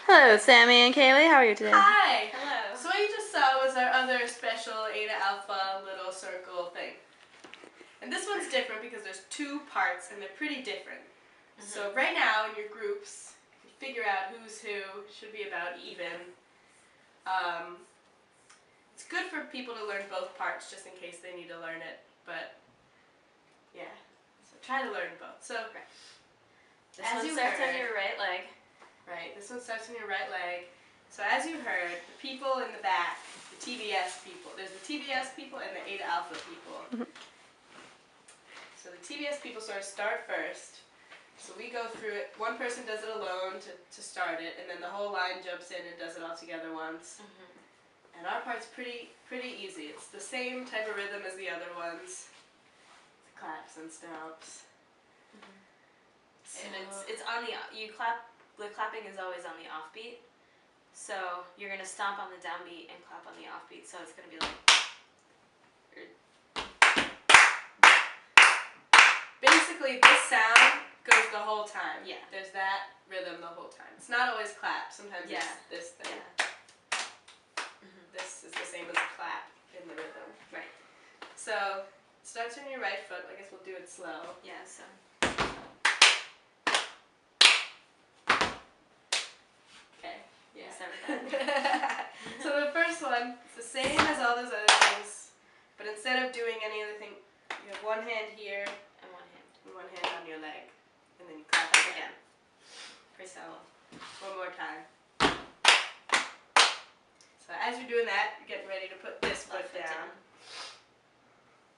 Hello, Sammy and Kaylee. How are you today? Hi! Hello. So what you just saw was our other special Eta Alpha little circle thing. And this one's different because there's two parts and they're pretty different. So right now in your groups, you figure out who's who, should be about even. It's good for people to learn both parts just in case they need to learn it, but yeah. So try to learn both. So This one starts on your right leg. Right, this one starts on your right leg. So as you heard, the people in the back, the TBS people, there's the TBS people and the Eta Alpha people. So the TBS people sort of start first. So we go through it, one person does it alone to start it, and then the whole line jumps in and does it all together once. And our part's pretty easy. It's the same type of rhythm as the other ones. It's claps and stomps. And it's on the, the clapping is always on the offbeat. So you're going to stomp on the downbeat and clap on the offbeat. So it's going to be like... Basically, this sound goes the whole time. Yeah. There's that rhythm the whole time. It's not always clap. Sometimes it's this thing. Yeah. This is the same as a clap in the rhythm. Right. So, it starts on your right foot. I guess we'll do it slow. Yeah, so... Okay. Yeah. Start with that. So the first one, it's the same as all those other things, but instead of doing any other thing, you have one hand here And one hand. and one hand on your leg, and then you clap again. Pretty simple. One more time. So as you're doing that, you're getting ready to put this foot Left foot down.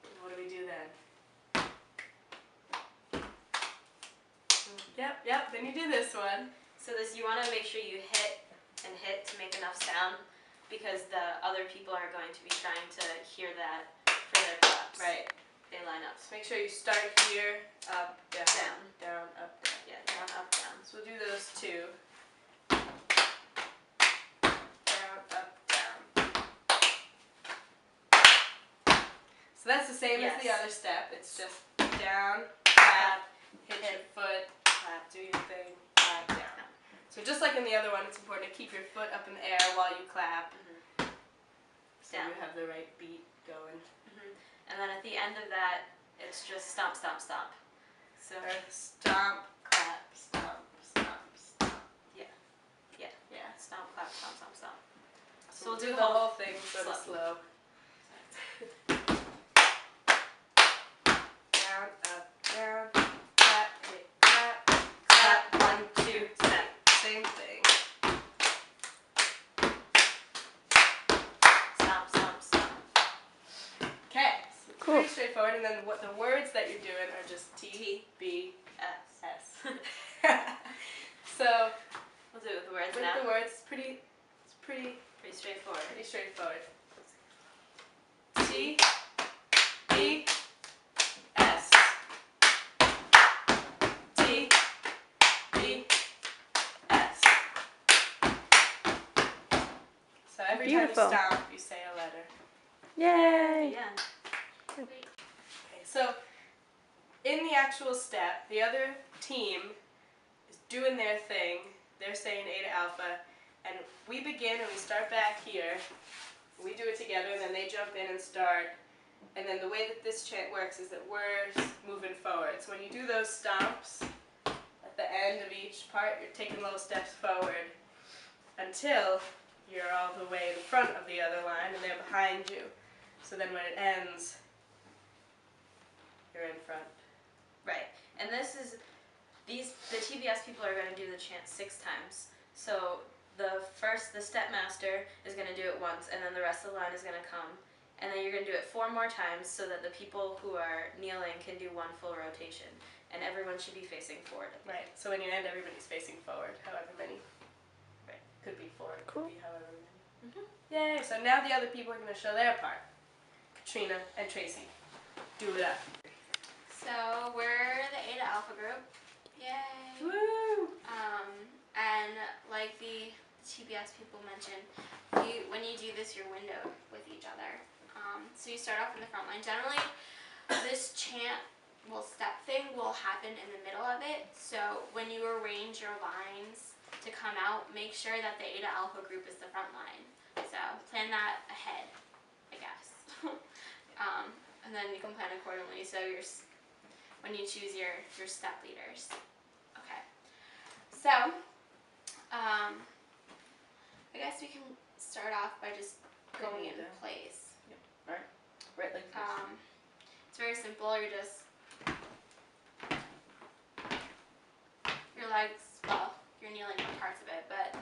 And what do we do then? Yep, then you do this one. So this, you want to make sure you hit and hit to make enough sound, because the other people are going to be trying to hear that for their claps. Right. They line up. So make sure you start here, up, down, down, up, down. Yeah, down, up, down. So we'll do those two. Down, up, down. So that's the same as the other step. It's just down, clap, hit your foot, clap, do your thing, clap, down. So just like in the other one, it's important to keep your foot up in the air while you clap. So you have the right beat going. And then at the end of that, it's just stomp, stomp, stomp. So stomp, clap, stomp, stomp, stomp. Yeah. Stomp, clap, stomp, stomp, stomp. So we'll do the whole thing sort of slow. Down, up, down, clap, hit, clap, clap, 1, 2, step. Same thing. Stomp, stomp, stomp. Okay, so Cool. pretty straightforward, and then what the words that you're doing are just T, B, S. S. So We'll do it with the words with now. the words, it's pretty Pretty straightforward. T, B, S. T, B, S. So every Beautiful. time you stomp, you say a letter. Yay! Yeah. Okay, so in the actual step, the other team is doing their thing. They're saying Eta Alpha, and we begin and we start back here. We do it together, and then they jump in and start. And then the way that this chant works is that we're moving forward. So when you do those stomps at the end of each part, you're taking little steps forward until you're all the way in front of the other line, and they're behind you. So then when it ends, you're in front. Right. And this is, the TBS people are going to do the chant 6 times. So the step master is going to do it once, and then the rest of the line is going to come. And then you're going to do it 4 more times so that the people who are kneeling can do 1 full rotation. And everyone should be facing forward. Right. So when you end, everybody's facing forward, however many. Right. Could be 4, Cool. could be however many. Yay! So now the other people are going to show their part. Katrina and Tracy. Do it up. So we're the Eta Alpha group. Yay! Woo! And like the TBS people mentioned, when you do this, you're windowed with each other. So you start off in the front line. Generally, this chant step thing will happen in the middle of it. So when you arrange your lines to come out, make sure that the Eta Alpha group is the front line. So plan that ahead, I guess. And then you can plan accordingly. So when you choose your step leaders. Okay. So I guess we can start off by just going in place. Yep. All right. Right leg first. It's very simple. You're just your legs. Well, you're kneeling on parts of it, but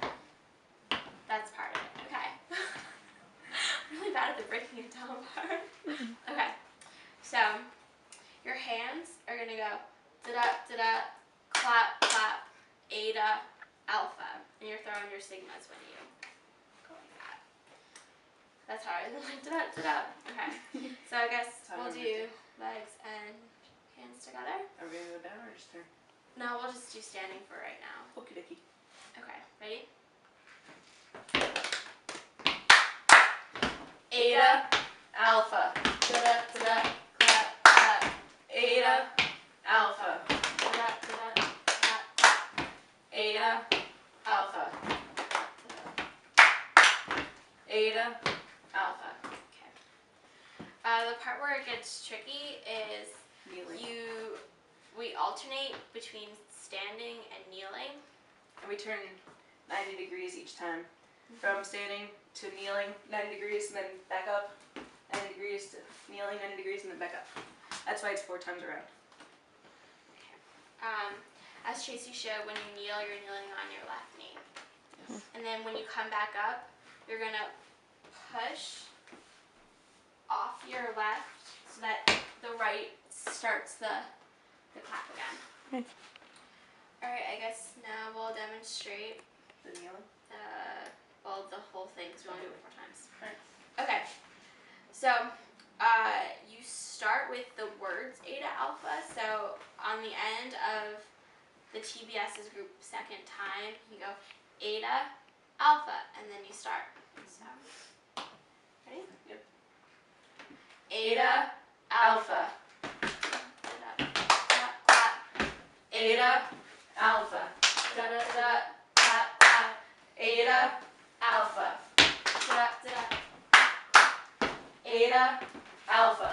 that's part of it. Okay. I'm really bad at the breaking it down part. Okay. So your hands are gonna go da da da, clap clap, Eta, Alpha, and you're throwing your sigmas when you go like that. That's hard. Like da da da. Okay. So I guess we'll do legs and hands together. Are we gonna go down or just turn? No, we'll just do standing for right now. Okie dokie. Okay. Ready? Eta, Alpha. Da da da da, clap clap. Eta, Alpha. Da da da da, clap clap. Eta, Alpha. Eta, Alpha. Okay. The part where it gets tricky is Kneeling. we alternate between standing and kneeling. And we turn 90 degrees each time. From standing to kneeling, 90 degrees, and then back up. 90 degrees to kneeling, 90 degrees, and then back up. That's why it's 4 times around. As Tracy showed, when you kneel, you're kneeling on your left knee. And then when you come back up, you're going to push off your left so that the right starts the clap again. Okay. Alright, I guess now we'll demonstrate The kneeling. the whole thing because we only do it 4 times. Alright. Okay, so you start with the words Eta Alpha. So on the end of the TBS's group second time, you go Eta Alpha, and then you start. So, ready? Yep. Eta Alpha. Clap, clap. Eta, Alpha. Da da da. Clap, clap. Eta, Alpha. Da da. Eta, Alpha.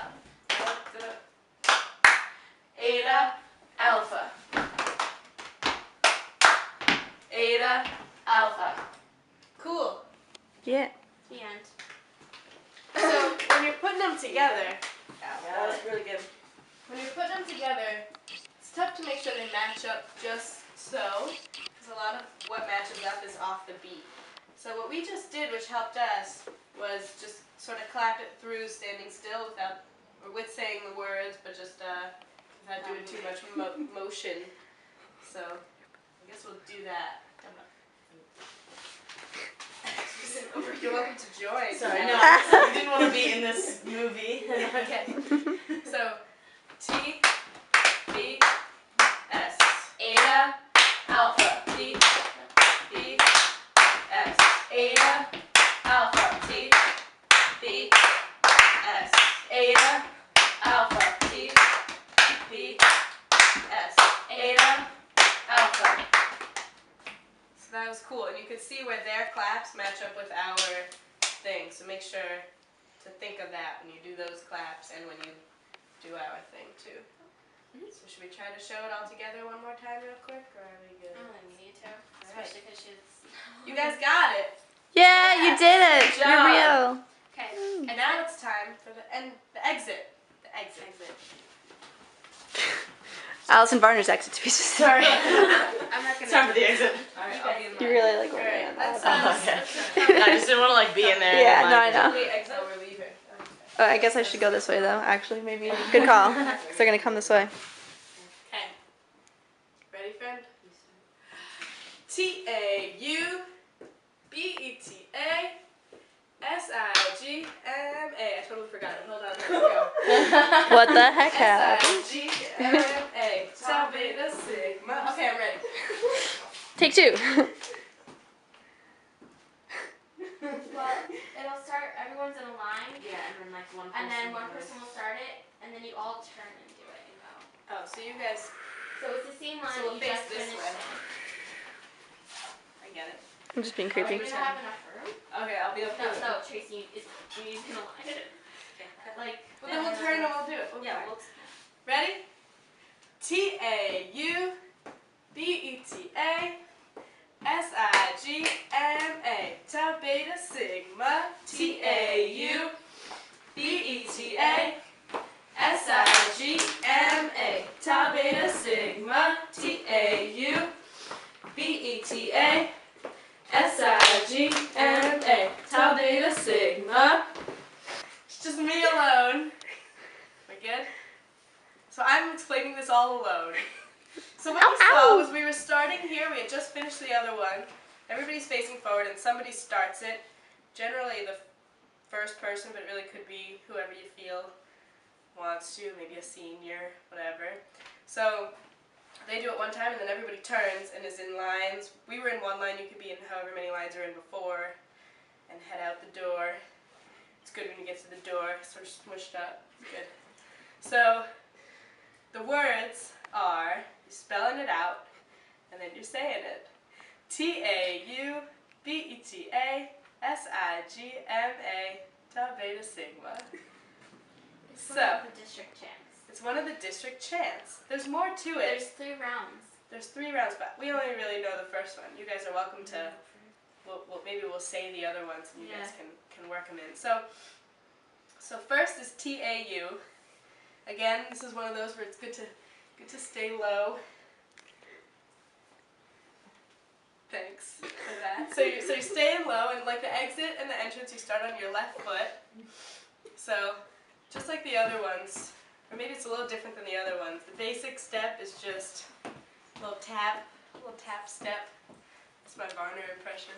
Eta, Alpha. Eta, Alpha. Cool. Yeah. The end. So when you're putting them together, Yeah, that was really good. when you're putting them together, it's tough to make sure they match up just so, because a lot of what matches up is off the beat. So what we just did, which helped us, was just sort of clap it through standing still with saying the words, but just without doing too much motion. So I guess we'll do that. You're welcome to join. Sorry, no, I didn't want to be in this movie. Okay. So T, B, S. Eta Alpha. T, B, S. Eta, Alpha. T, B, S. Eta, Alpha. T, B, S. Eta, Alpha. So that was cool, and you could see where their claps match up with our thing. So make sure to think of that when you do those claps and when you do our thing too. So should we try to show it all together one more time real quick, or are we good? I don't think we need to, especially because she's. You guys got it. Yeah, you did it. Good You're job. real. Okay. And now it's time for the exit. The exit. Allison Varner's exit to be specific. Sorry. I'm not It's gonna. time for the exit. Alright, I'll be in You line. really like Alright, working on let's that. Oh, okay. I just didn't want to be in there. Yeah, and, no, I know. We exit. Oh, we're leaving. Oh, I guess I should go this way though. Actually, maybe. Good call. 'Cause they're gonna come this way. Okay. Ready, friend? T-A-U-B-E-T-A-S-I-G-M-A. I totally forgot it. Hold on. There we go. What the heck happened? S-I-G-M-A. Tau Beta Sigma. Okay, I'm ready. Take 2. Well, it'll start. Everyone's in a line, Yeah, and then like one person. and then one goes. person will start it, and then you all turn and do it and go. Oh, so you guys. So it's the same line So we'll you face just this finished way. it. I'm just being Do creepy. we not have enough room? Okay, I'll be up No, front. no, Tracy, you need to align it. Like, Well, then we'll turn and we'll do it. We'll Yeah, try. we'll. Ready? T-A-U-B-E-T-A S-I-G-M-A Tau Beta Sigma T-A-U-B-E-T-A S-I-G-M-A Tau Beta Sigma T-A-U-B-E-T-A S-I-G-M-A Tau Beta Sigma. It's just me alone. We good? So I'm explaining this all alone. So what we saw was we were starting here, we had just finished the other one. Everybody's facing forward and somebody starts it. Generally the first person, but it really could be whoever you feel wants to, maybe a senior, whatever. So they do it one time and then everybody turns and is in lines. We were in one line, you could be in however many lines you're in before and head out the door. It's good when you get to the door, sort of smushed up. It's good. So the words are, you're spelling it out, and then you're saying it. T-A-U-B-E-T-A-S-I-G-M-A Tau Beta Sigma. it's So, one of the district champs. it's one of the district chants. There's more to it. There's 3 rounds. There's 3 rounds, but we only really know the first one. You guys are welcome to, maybe we'll say the other ones and you guys can work them in. So first is T-A-U. Again, this is one of those where it's good to stay low. Thanks for that. So you're staying low, and like the exit and the entrance, you start on your left foot. So just like the other ones, or maybe it's a little different than the other ones. The basic step is just a little tap step. That's my Varner impression.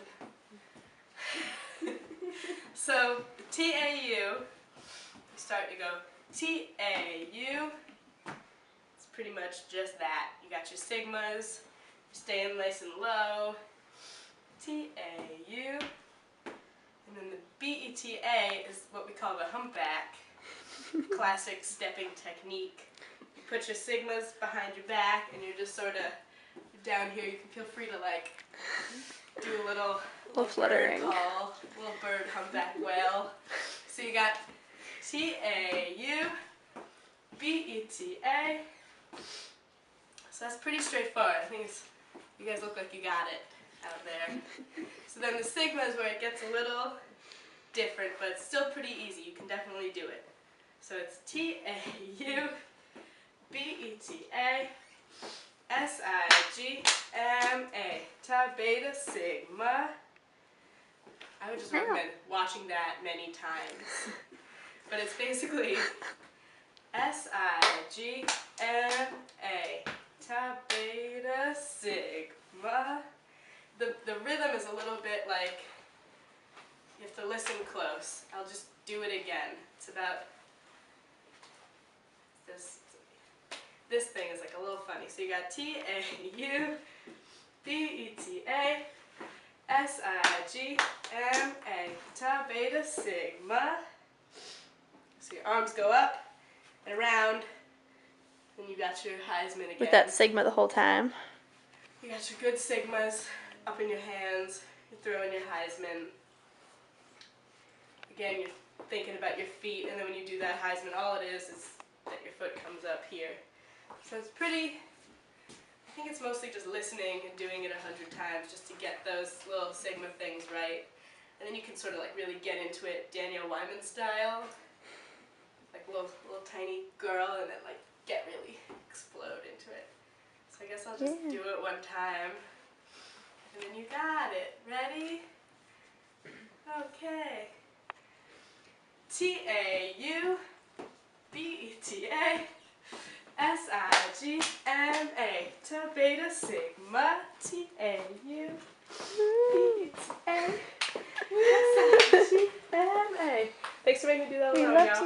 So T-A-U, you start to go T-A-U. It's pretty much just that. You got your sigmas, you're staying nice and low. T-A-U. And then the B-E-T-A is what we call the humpback. Classic stepping technique. You put your sigmas behind your back and you're just sort of down here. You can feel free to like do a little fluttering. bird call, little bird humpback wail. So you got T-A-U-B-E-T-A. So that's pretty straightforward. I think you guys look like you got it out there. So then the sigma is where it gets a little different, but it's still pretty easy. You can definitely do it. So it's T-A-U-B-E-T-A S-I-G-M-A Tau Beta Sigma. I would just recommend watching that many times. But it's basically S-I-G-M-A Tau Beta Sigma. The rhythm is a little bit like, you have to listen close. I'll just do it again. It's about this thing is like a little funny. So you got T-A-U-B-E-T-A S-I-G-M-A Tau Beta Sigma. So your arms go up and around, and you got your Heisman again. With that sigma the whole time. You got your good sigmas up in your hands. You're throwing your Heisman. Again, you're thinking about your feet, and then when you do that Heisman, all it is that your foot comes up here. So it's pretty, I think it's mostly just listening and doing it 100 times just to get those little sigma things right. And then you can sort of like really get into it Daniel Wyman style. Like a little tiny girl, and then like get really explode into it. So I guess I'll just do it one time. And then you got it. Ready? Okay. T-A-U-B-E-T-A S-I-G-M-A Tau Beta Sigma T-A-U-B-E-T-A S-I-G-M-A. Thanks for making me do that alone, y'all.